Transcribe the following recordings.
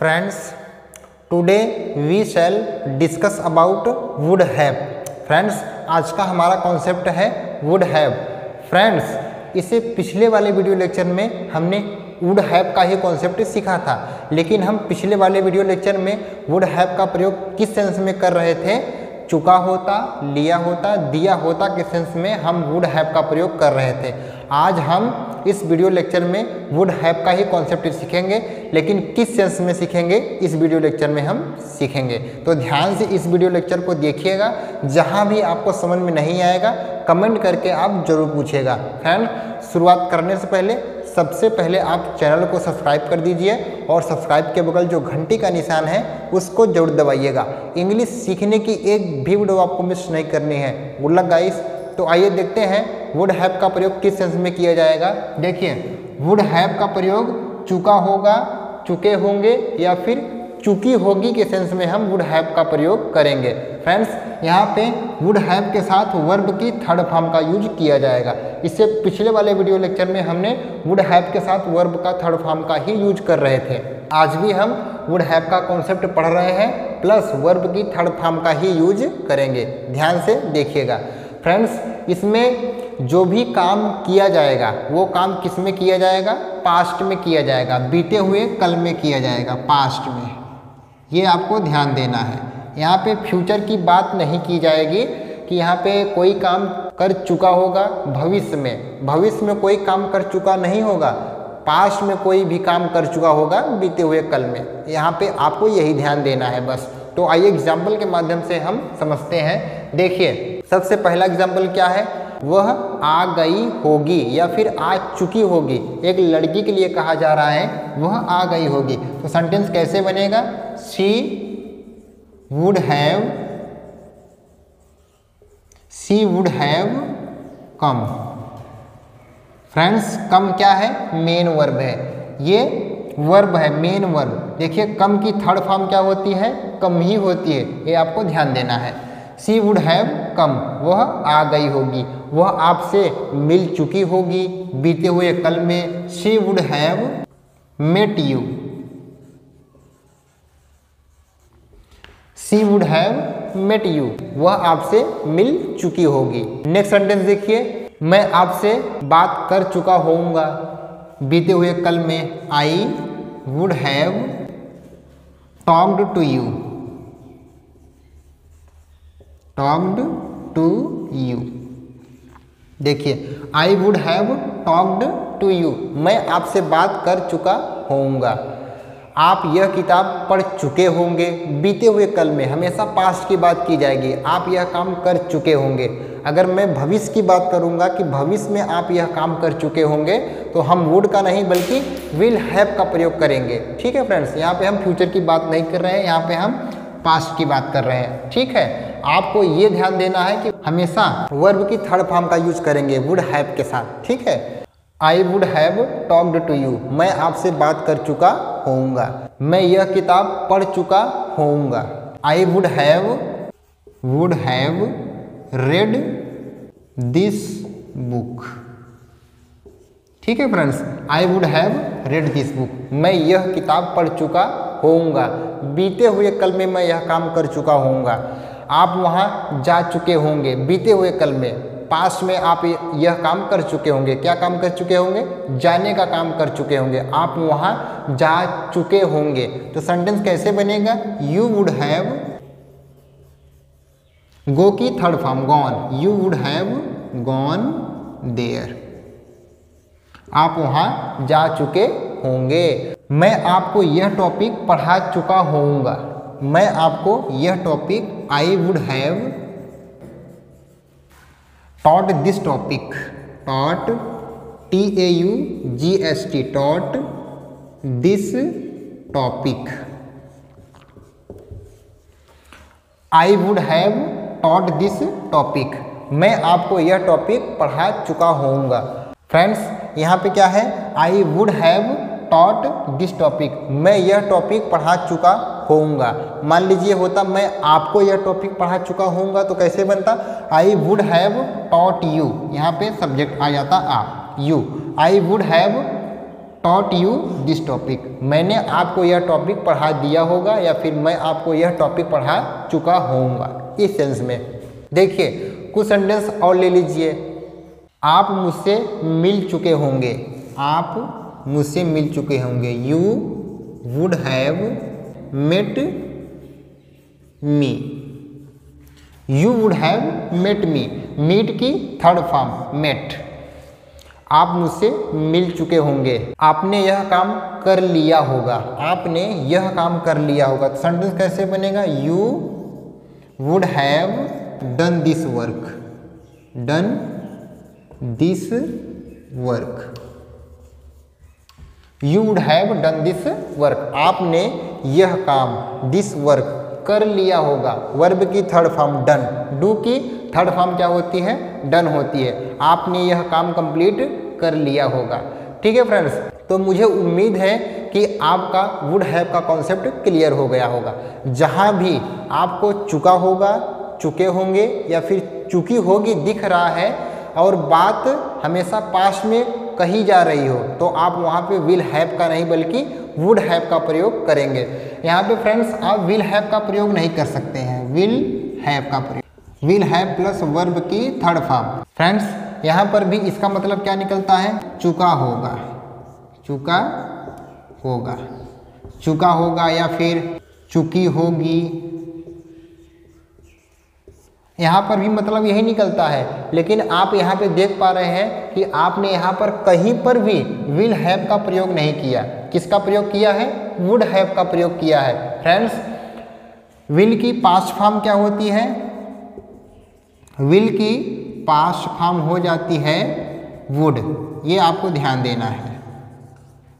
Friends, today we shall discuss about would have. Friends, आज का हमारा कॉन्सेप्ट है would have. Friends, इसे पिछले वाले वीडियो लेक्चर में हमने would have का ही कॉन्सेप्ट सीखा था, लेकिन हम पिछले वाले वीडियो लेक्चर में would have का प्रयोग किस सेंस में कर रहे थे? चुका होता, लिया होता, दिया होता के सेंस में हम वुड हैव का प्रयोग कर रहे थे। आज हम इस वीडियो लेक्चर में वुड हैव का ही कॉन्सेप्ट सीखेंगे, लेकिन किस सेंस में सीखेंगे इस वीडियो लेक्चर में हम सीखेंगे। तो ध्यान से इस वीडियो लेक्चर को देखिएगा, जहां भी आपको समझ में नहीं आएगा कमेंट करके आप जरूर पूछिएगा। फ्रेंड, शुरुआत करने से पहले सबसे पहले आप चैनल को सब्सक्राइब कर दीजिए और सब्सक्राइब के बगल जो घंटी का निशान है उसको जरूर दबाइएगा। इंग्लिश सीखने की एक भी वीडियो आपको मिस नहीं करनी है। Good luck guys. तो आइए देखते हैं वुड हैव का प्रयोग किस सेंस में किया जाएगा। देखिए, वुड हैव का प्रयोग चुका होगा, चुके होंगे या फिर चुकी होगी के सेंस में हम वुड हैव का प्रयोग करेंगे। फ्रेंड्स, यहाँ पे वुड हैव के साथ वर्ब की थर्ड फॉर्म का यूज किया जाएगा। इससे पिछले वाले वीडियो लेक्चर में हमने वुड हैव के साथ वर्ब का थर्ड फॉर्म का ही यूज कर रहे थे। आज भी हम वुड हैव का कॉन्सेप्ट पढ़ रहे हैं, प्लस वर्ब की थर्ड फॉर्म का ही यूज करेंगे। ध्यान से देखिएगा। फ्रेंड्स, इसमें जो भी काम किया जाएगा वो काम किस में किया जाएगा? पास्ट में किया जाएगा, बीते हुए कल में किया जाएगा, पास्ट में। ये आपको ध्यान देना है। यहाँ पे फ्यूचर की बात नहीं की जाएगी कि यहाँ पे कोई काम कर चुका होगा भविष्य में कोई काम कर चुका नहीं होगा, पास्ट में कोई भी काम कर चुका होगा बीते हुए कल में। यहाँ पे आपको यही ध्यान देना है बस। तो आइए एग्जाम्पल के माध्यम से हम समझते हैं। देखिए, सबसे पहला एग्जाम्पल क्या है? वह आ गई होगी या फिर आ चुकी होगी। एक लड़की के लिए कहा जा रहा है वह आ गई होगी। तो सेंटेंस कैसे बनेगा? She would have come. Friends, come क्या है? मेन वर्ब है। ये वर्ब है, मेन वर्ब। देखिए, कम की थर्ड फॉर्म क्या होती है? कम ही होती है। ये आपको ध्यान देना है। शी वुड हैव कम, वह आ गई होगी, वह आपसे मिल चुकी होगी बीते हुए कल में। She would have met you. She would have met you, वह आपसे मिल चुकी होगी। नेक्स्ट सेंटेंस देखिए, मैं आपसे बात कर चुका होऊंगा बीते हुए कल में। I would have talked to you. Talked to you. देखिए, I would have talked to you, मैं आपसे बात कर चुका होऊंगा। आप यह किताब पढ़ चुके होंगे बीते हुए कल में, हमेशा पास्ट की बात की जाएगी। आप यह काम कर चुके होंगे। अगर मैं भविष्य की बात करूंगा कि भविष्य में आप यह काम कर चुके होंगे, तो हम वुड का नहीं बल्कि विल हैव का प्रयोग करेंगे। ठीक है फ्रेंड्स, यहाँ पे हम फ्यूचर की बात नहीं कर रहे हैं, यहाँ पे हम पास्ट की बात कर रहे हैं। ठीक है, आपको ये ध्यान देना है कि हमेशा वर्ब की थर्ड फॉर्म का यूज करेंगे वुड हैव के साथ। ठीक है, I would have talked to you, मैं आपसे बात कर चुका होऊंगा। मैं यह किताब पढ़ चुका होऊंगा। आई would have read this book. ठीक है friends, I would have read this book, मैं यह किताब पढ़ चुका होऊंगा बीते हुए कल में, मैं यह काम कर चुका होऊंगा। आप वहाँ जा चुके होंगे बीते हुए कल में, पास्ट में आप यह काम कर चुके होंगे। क्या काम कर चुके होंगे? जाने का काम कर चुके होंगे। आप वहाँ जा चुके होंगे। तो सेंटेंस कैसे बनेगा? यू वुड हैव गो की third form gone. You would have gone there, आप वहाँ जा चुके होंगे। मैं आपको यह टॉपिक पढ़ा चुका होऊंगा। मैं आपको यह topic, I would have taught this topic, taught TAUGST, taught this topic. I would have taught this topic, मैं आपको यह टॉपिक पढ़ा चुका होऊंगा। फ्रेंड्स, यहाँ पे क्या है? I would have taught this topic, मैं यह टॉपिक पढ़ा चुका होऊंगा। मान लीजिए होता मैं आपको यह टॉपिक पढ़ा चुका होऊंगा, तो कैसे बनता? आई वुड हैव टॉट यू, यहाँ पे सब्जेक्ट आ जाता आप, you. I would have taught you this topic, मैंने आपको यह टॉपिक पढ़ा दिया होगा या फिर मैं आपको यह टॉपिक पढ़ा चुका होऊंगा, इस सेंस में। देखिए कुछ सेंटेंस और ले लीजिए। आप मुझसे मिल चुके होंगे, आप मुझसे मिल चुके होंगे। You would have met me, you would have met me, meet की थर्ड फॉर्म मेट। आप मुझसे मिल चुके होंगे, आपने यह काम कर लिया होगा, आपने यह काम कर लिया होगा। तो सेंटेंस कैसे बनेगा? You would have done this work, done this work, you would have done this work, आपने यह काम दिस वर्क कर लिया होगा। वर्ब की थर्ड फॉर्म डन, डू की थर्ड फॉर्म क्या होती है? डन होती है। आपने यह काम कंप्लीट कर लिया होगा। ठीक है फ्रेंड्स, तो मुझे उम्मीद है कि आपका वुड हैव का कॉन्सेप्ट क्लियर हो गया होगा। जहां भी आपको चुका होगा, चुके होंगे या फिर चुकी होगी दिख रहा है और बात हमेशा पास्ट में कही जा रही हो, तो आप वहाँ पे विल हैव का नहीं बल्कि वुड हैव का प्रयोग करेंगे। यहाँ पे फ्रेंड्स आप विल हैव का प्रयोग नहीं कर सकते हैं, विल हैव का प्रयोग, विल हैव प्लस वर्ब की थर्ड फॉर्म। फ्रेंड्स यहाँ पर भी इसका मतलब क्या निकलता है? चुका होगा, चुका होगा, चुका होगा या फिर चुकी होगी। यहाँ पर भी मतलब यही निकलता है, लेकिन आप यहाँ पे देख पा रहे हैं कि आपने यहाँ पर कहीं पर भी विल हैव का प्रयोग नहीं किया। किसका प्रयोग किया है? वुड हैव का प्रयोग किया है। फ्रेंड्स विल की पास्ट फॉर्म क्या होती है? विल की पास्ट फॉर्म हो जाती है वुड, ये आपको ध्यान देना है।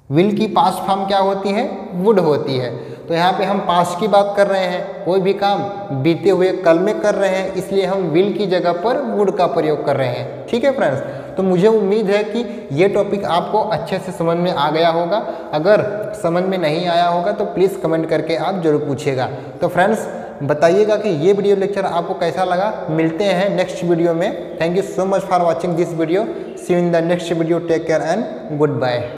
विल की पास्ट फॉर्म क्या होती है? वुड होती है। तो यहाँ पे हम पास्ट की बात कर रहे हैं, कोई भी काम बीते हुए कल में कर रहे हैं, इसलिए हम विल की जगह पर वुड का प्रयोग कर रहे हैं। ठीक है फ्रेंड्स, तो मुझे उम्मीद है कि ये टॉपिक आपको अच्छे से समझ में आ गया होगा। अगर समझ में नहीं आया होगा तो प्लीज़ कमेंट करके आप जरूर पूछिएगा। तो फ्रेंड्स बताइएगा कि ये वीडियो लेक्चर आपको कैसा लगा। मिलते हैं नेक्स्ट वीडियो में। Thank you so much for watching this video. See you in the next video. Take care and good bye.